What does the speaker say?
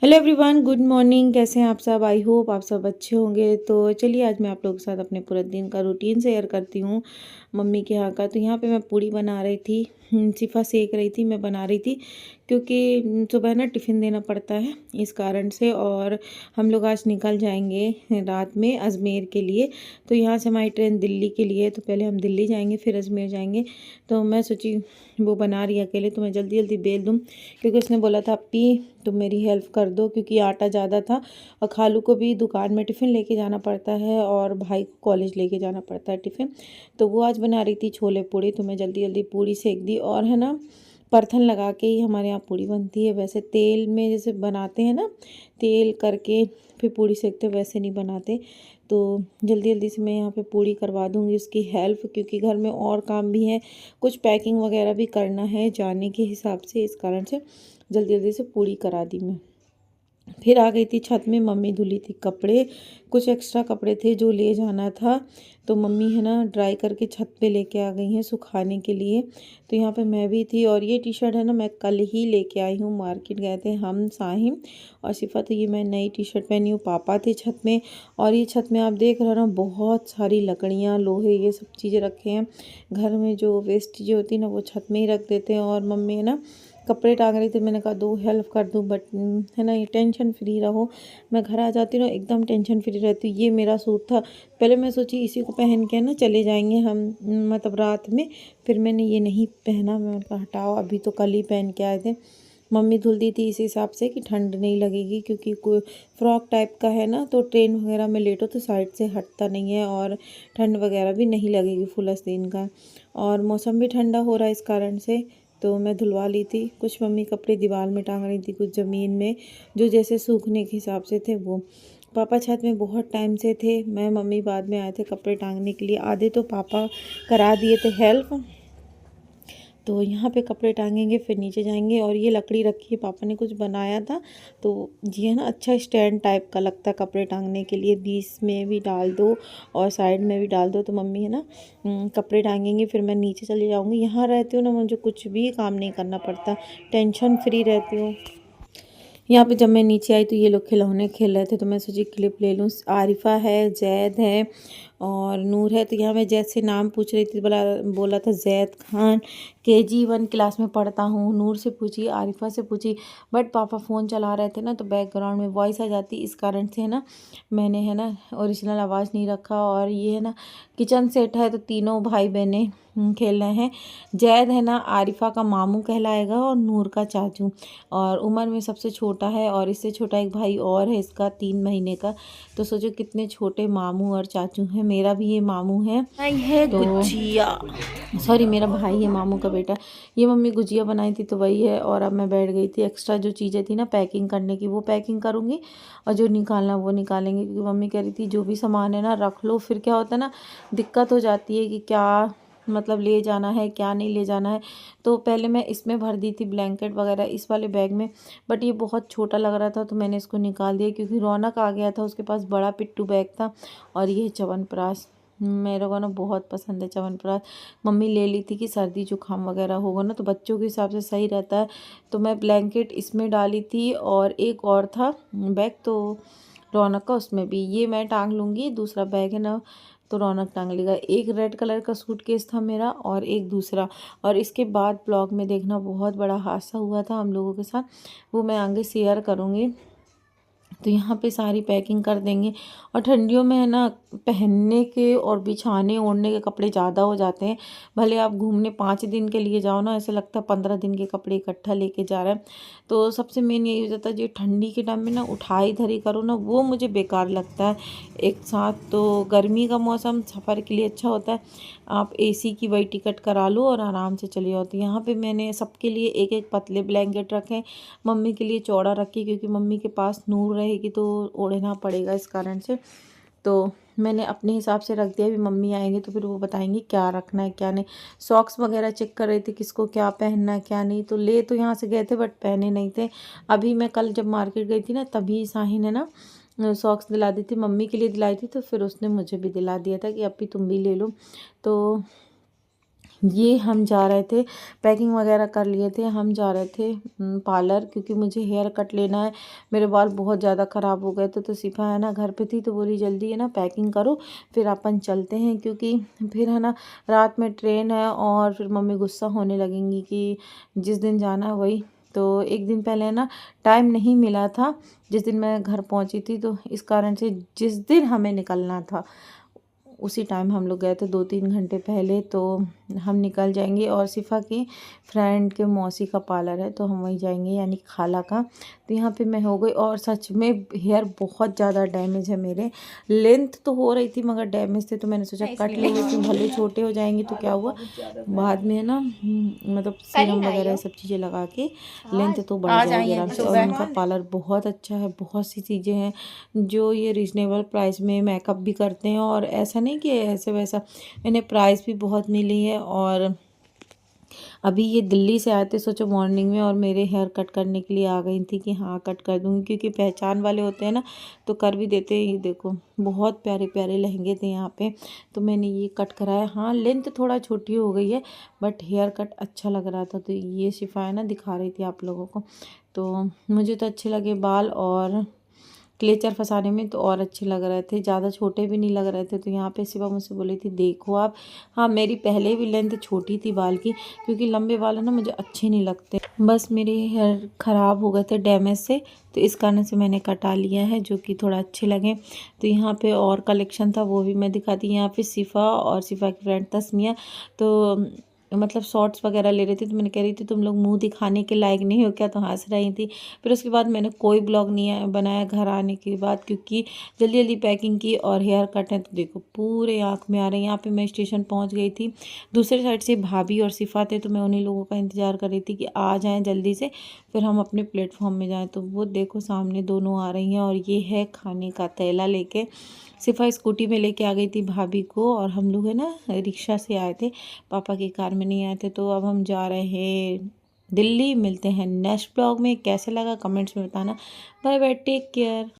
Hello everyone, good morning. कैसे हैं आप सब? आई होप आप सब अच्छे होंगे। तो चलिए आज मैं आप लोगों के साथ अपने पूरे दिन का रूटीन शेयर करती हूँ मम्मी के यहाँ का। तो यहाँ पे मैं पूड़ी बना रही थी, शिफा सेक रही थी, मैं बना रही थी क्योंकि सुबह ना टिफ़िन देना पड़ता है इस कारण से। और हम लोग आज निकल जाएंगे रात में अजमेर के लिए। तो यहाँ से हमारी ट्रेन दिल्ली के लिए, तो पहले हम दिल्ली जाएंगे फिर अजमेर जाएंगे। तो मैं सोची वो बना रही है अकेले तो मैं जल्दी जल्दी बेल दूँ, क्योंकि उसने बोला था अपी तुम मेरी हेल्प कर दो, क्योंकि आटा ज़्यादा था और खालू को भी दुकान में टिफ़िन लेके जाना पड़ता है और भाई को कॉलेज लेके जाना पड़ता है टिफ़िन। तो वो आज बना रही थी छोले पूड़ी, तो मैं जल्दी जल्दी पूड़ी सेक दी। और है ना, परथन लगा के ही हमारे यहाँ पूड़ी बनती है। वैसे तेल में जैसे बनाते हैं ना, तेल करके फिर पूड़ी सेकते वैसे नहीं बनाते। तो जल्दी जल्दी से मैं यहाँ पे पूड़ी करवा दूँगी उसकी हेल्प, क्योंकि घर में और काम भी है, कुछ पैकिंग वगैरह भी करना है जाने के हिसाब से। इस कारण से जल्दी जल्दी से पूड़ी करा दी मैं। फिर आ गई थी छत में, मम्मी धुली थी कपड़े, कुछ एक्स्ट्रा कपड़े थे जो ले जाना था। तो मम्मी है ना ड्राई करके छत पे लेके आ गई हैं सुखाने के लिए। तो यहाँ पे मैं भी थी। और ये टी शर्ट है ना मैं कल ही लेके आई हूँ, मार्केट गए थे हम साहिम और शिफा। तो ये मैं नई टी शर्ट पहनी हूँ। पापा थे छत में, और ये छत में आप देख रहे हो ना बहुत सारी लकड़ियाँ, लोहे, ये सब चीज़ें रखे हैं। घर में जो वेस्ट चीज़ें होती है ना वो छत में ही रख देते हैं। और मम्मी है ना कपड़े टांग रही थी, मैंने कहा दो हेल्प कर दूँ, बट है ना ये टेंशन फ्री रहो। मैं घर आ जाती हूँ ना एकदम टेंशन फ्री रहती हूँ। ये मेरा सूट था, पहले मैं सोची इसी को पहन के ना चले जाएंगे हम, मतलब रात में। फिर मैंने ये नहीं पहना, मैंने कहा हटाओ, अभी तो कल ही पहन के आए थे। मम्मी धुल दी थी इस हिसाब से कि ठंड नहीं लगेगी, क्योंकि कोई फ्रॉक टाइप का है ना, तो ट्रेन वगैरह में लेटो तो साइड से हटता नहीं है और ठंड वगैरह भी नहीं लगेगी फुल आस्तीन का। और मौसम भी ठंडा हो रहा है इस कारण से। तो मैं धुलवा ली थी। कुछ मम्मी कपड़े दीवार में टांग रही थी, कुछ ज़मीन में, जो जैसे सूखने के हिसाब से थे वो। पापा छत में बहुत टाइम से थे, मैं मम्मी बाद में आए थे कपड़े टांगने के लिए। आधे तो पापा करा दिए थे हेल्प। तो यहाँ पे कपड़े टांगेंगे फिर नीचे जाएंगे। और ये लकड़ी रखी है, पापा ने कुछ बनाया था, तो ये है ना अच्छा स्टैंड टाइप का लगता है कपड़े टांगने के लिए। बीच में भी डाल दो और साइड में भी डाल दो। तो मम्मी है ना कपड़े टांगेंगे, फिर मैं नीचे चली जाऊँगी। यहाँ रहती हूँ ना मुझे कुछ भी काम नहीं करना पड़ता, टेंशन फ्री रहती हूँ। यहाँ पे जब मैं नीचे आई तो ये लोग खिलौने खेल रहे थे, तो मैं सोची क्लिप ले लूँ। आरिफा है, जैद है और नूर है। तो यहाँ मैं जैद से नाम पूछ रही थी, बोला था जैद खान, KG 1 क्लास में पढ़ता हूँ। नूर से पूछी, आरिफा से पूछी, बट पापा फ़ोन चला रहे थे ना तो बैकग्राउंड में वॉइस आ जाती, इस कारण से है ना मैंने है ना ओरिजिनल आवाज़ नहीं रखा। और ये है ना किचन सेट है, तो तीनों भाई बहनें खेल रहे हैं। जैद है ना आरिफा का मामू कहलाएगा और नूर का चाचू, और उम्र में सबसे छोटा है। और इससे छोटा एक भाई और है इसका 3 महीने का। तो सोचो कितने छोटे मामू और चाचू हैं। मेरा भी ये मामू है, तो गुजिया, सॉरी मेरा भाई है मामू का बेटा। ये मम्मी गुजिया बनाई थी तो वही है। और अब मैं बैठ गई थी, एक्स्ट्रा जो चीज़ें थी ना पैकिंग करने की वो पैकिंग करूँगी, और जो निकालना वो निकालेंगे, क्योंकि मम्मी कह रही थी जो भी सामान है ना रख लो। फिर क्या होता है ना दिक्कत हो जाती है कि क्या मतलब ले जाना है क्या नहीं ले जाना है। तो पहले मैं इसमें भर दी थी ब्लैंकेट वगैरह इस वाले बैग में, बट ये बहुत छोटा लग रहा था तो मैंने इसको निकाल दिया, क्योंकि रौनक आ गया था, उसके पास बड़ा पिट्ठू बैग था। और ये च्यवनप्राश मेरे को ना बहुत पसंद है च्यवनप्राश। मम्मी ले ली थी कि सर्दी जुकाम वगैरह होगा ना तो बच्चों के हिसाब से सही रहता है। तो मैं ब्लैंकेट इसमें डाली थी, और एक और था बैग तो रौनक का, उसमें भी। ये मैं टांग लूँगी, दूसरा बैग है ना तो रौनक टांग लेगा। एक रेड कलर का सूटकेस था मेरा और एक दूसरा। और इसके बाद ब्लॉग में देखना बहुत बड़ा हादसा हुआ था हम लोगों के साथ, वो मैं आगे शेयर करूँगी। तो यहाँ पे सारी पैकिंग कर देंगे। और ठंडियों में है ना पहनने के और बिछाने ओढ़ने के कपड़े ज़्यादा हो जाते हैं। भले आप घूमने 5 दिन के लिए जाओ ना, ऐसा लगता है 15 दिन के कपड़े इकट्ठा लेके जा रहे हैं। तो सबसे मेन यही हो जाता है, जो ठंडी के टाइम में ना उठाई धरी करो ना वो मुझे बेकार लगता है एक साथ। तो गर्मी का मौसम सफ़र के लिए अच्छा होता है, आप AC की वही टिकट करा लो और आराम से चले जाओ। तो यहाँ पे मैंने सबके लिए एक एक पतले ब्लैंकेट रखे, मम्मी के लिए चौड़ा रखी, क्योंकि मम्मी के पास नूर रहेगी तो ओढ़ना पड़ेगा इस कारण से। तो मैंने अपने हिसाब से रख दिया, भी मम्मी आएंगे तो फिर वो बताएंगे क्या रखना है क्या नहीं। सॉक्स वगैरह चेक कर रहे थे किसको क्या पहनना है क्या नहीं, तो ले तो यहाँ से गए थे बट पहने नहीं थे। अभी मैं कल जब मार्केट गई थी ना तभी साहिन है ना सॉक्स दिला दी थी, मम्मी के लिए दिलाई थी, तो फिर उसने मुझे भी दिला दिया था कि अभी तुम भी ले लो। तो ये हम जा रहे थे, पैकिंग वगैरह कर लिए थे, हम जा रहे थे पार्लर, क्योंकि मुझे हेयर कट लेना है। मेरे बाल बहुत ज़्यादा ख़राब हो गए थे। तो सिफा है ना घर पे थी, तो बोली जल्दी है ना पैकिंग करो, फिर अपन चलते हैं, क्योंकि फिर है ना रात में ट्रेन है और फिर मम्मी गुस्सा होने लगेंगी कि जिस दिन जाना है वही। तो एक दिन पहले ना टाइम नहीं मिला था, जिस दिन मैं घर पहुंची थी, तो इस कारण से जिस दिन हमें निकलना था उसी टाइम हम लोग गए थे 2-3 घंटे पहले। तो हम निकल जाएंगे, और सिफा की फ्रेंड के मौसी का पार्लर है, तो हम वहीं जाएंगे, यानी खाला का। तो यहाँ पे मैं हो गई, और सच में हेयर बहुत ज़्यादा डैमेज है मेरे। लेंथ तो हो रही थी मगर डैमेज थे, तो मैंने सोचा कट ले लेती हूँ, भले छोटे हो जाएंगे। तो क्या हुआ बाद में ना मतलब सीरम वगैरह ये सब चीज़ें लगा के लेंथ तो बढ़ जाएगी आराम से। और उनका पार्लर बहुत अच्छा है, बहुत सी चीज़ें हैं जो ये रीज़नेबल प्राइस में मेकअप भी करते हैं, और ऐसा नहीं कि ऐसे वैसा, इन्हें प्राइस भी बहुत मिली है। और अभी ये दिल्ली से आए थे, सोचो मॉर्निंग में, और मेरे हेयर कट करने के लिए आ गई थी कि हाँ कट कर दूँगी, क्योंकि पहचान वाले होते हैं ना तो कर भी देते हैं। ये देखो बहुत प्यारे प्यारे लहंगे थे यहाँ पे, तो मैंने ये कट कराया। हाँ लेंथ थोड़ा छोटी हो गई है, बट हेयर कट अच्छा लग रहा था। तो ये शिफा है ना दिखा रही थी आप लोगों को, तो मुझे तो अच्छे लगे बाल, और क्लेचर फंसाने में तो और अच्छे लग रहे थे, ज़्यादा छोटे भी नहीं लग रहे थे। तो यहाँ पे सिवा मुझसे बोली थी देखो आप। हाँ मेरी पहले भी लेंथ छोटी थी बाल की, क्योंकि लंबे बाल है ना मुझे अच्छे नहीं लगते। बस मेरे हेयर ख़राब हो गए थे डैमेज से, तो इस कारण से मैंने कटा लिया है, जो कि थोड़ा अच्छे लगे। तो यहाँ पे और कलेक्शन था, वो भी मैं दिखाती। यहाँ पे सिफा और सिफा की फ्रेंड तस्मिया तो मतलब शॉर्ट्स वगैरह ले रही थी, तो मैंने कह रही थी तुम लोग मुंह दिखाने के लायक नहीं हो क्या, तो हंस रही थी। फिर उसके बाद मैंने कोई ब्लॉग नहीं बनाया घर आने के बाद, क्योंकि जल्दी जल्दी पैकिंग की और हेयर कट है। तो देखो पूरे आँख में आ रहे हैं। यहाँ पे मैं स्टेशन पहुँच गई थी, दूसरे साइड से भाभी और सिफा थे, तो मैं उन्हीं लोगों का इंतज़ार कर रही थी कि आ जाएँ जल्दी से, फिर हम अपने प्लेटफॉर्म में जाएँ। तो वो देखो सामने दोनों आ रही हैं, और ये है खाने का थैला लेके। सिफा स्कूटी में लेके आ गई थी भाभी को, और हम लोग है ना रिक्शा से आए थे, पापा की कार में नहीं आए थे। तो अब हम जा रहे हैं दिल्ली। मिलते हैं नेक्स्ट ब्लॉग में, कैसे लगा कमेंट्स में बताना। Bye bye, take care.